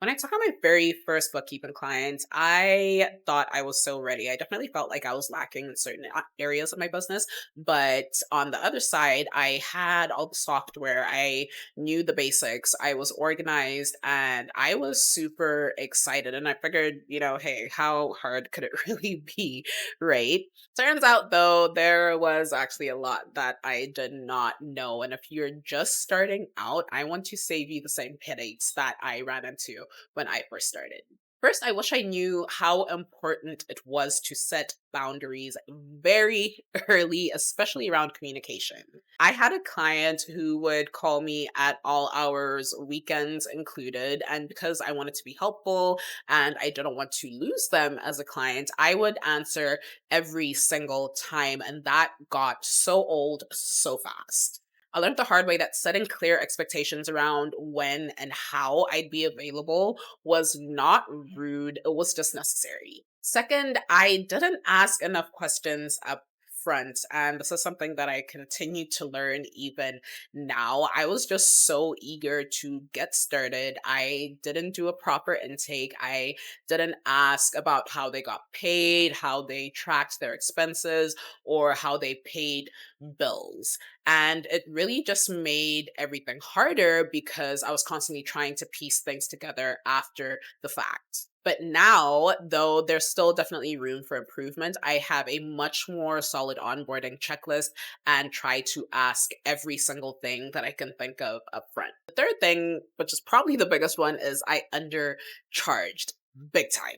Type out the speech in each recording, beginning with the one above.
When I took on my very first bookkeeping client, I thought I was so ready. I definitely felt like I was lacking in certain areas of my business. But on the other side, I had all the software. I knew the basics. I was organized and I was super excited. And I figured, hey, how hard could it really be? Right. Turns out, though, there was actually a lot that I did not know. And if you're just starting out, I want to save you the same headaches that I ran into when I first started. First, I wish I knew how important it was to set boundaries very early, especially around communication. I had a client who would call me at all hours, weekends included, and because I wanted to be helpful and I didn't want to lose them as a client, I would answer every single time, and that got so old so fast. I learned the hard way that setting clear expectations around when and how I'd be available was not rude, it was just necessary. Second, I didn't ask enough questions up front, and this is something that I continue to learn even now. I was just so eager to get started. I didn't do a proper intake. I didn't ask about how they got paid, how they tracked their expenses, or how they paid bills. And it really just made everything harder because I was constantly trying to piece things together after the fact. But now, though there's still definitely room for improvement, I have a much more solid onboarding checklist and try to ask every single thing that I can think of upfront. The third thing, which is probably the biggest one, is I undercharged big time.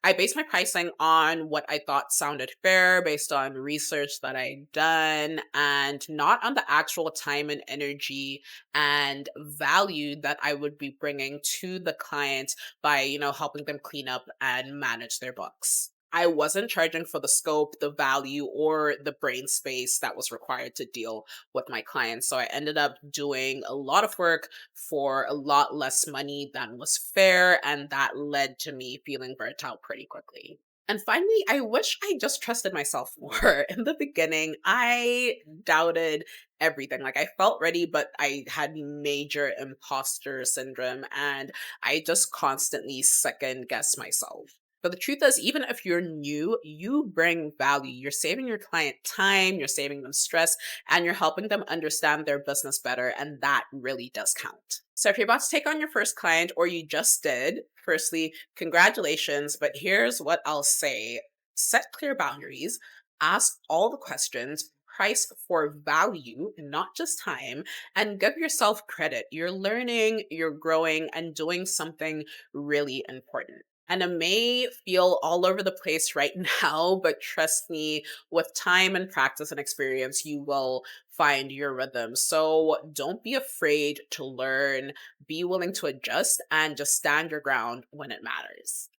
I based my pricing on what I thought sounded fair based on research that I'd done and not on the actual time and energy and value that I would be bringing to the client by, helping them clean up and manage their books. I wasn't charging for the scope, the value, or the brain space that was required to deal with my clients. So I ended up doing a lot of work for a lot less money than was fair, and that led to me feeling burnt out pretty quickly. And finally, I wish I just trusted myself more. In the beginning, I doubted everything. Like I felt ready, but I had major imposter syndrome and I just constantly second guess myself. But the truth is, even if you're new, you bring value. You're saving your client time, you're saving them stress, and you're helping them understand their business better. And that really does count. So if you're about to take on your first client or you just did, firstly, congratulations. But here's what I'll say: set clear boundaries, ask all the questions, price for value, not just time, and give yourself credit. You're learning, you're growing, and doing something really important. And it may feel all over the place right now, but trust me, with time and practice and experience, you will find your rhythm. So don't be afraid to learn, be willing to adjust, and just stand your ground when it matters.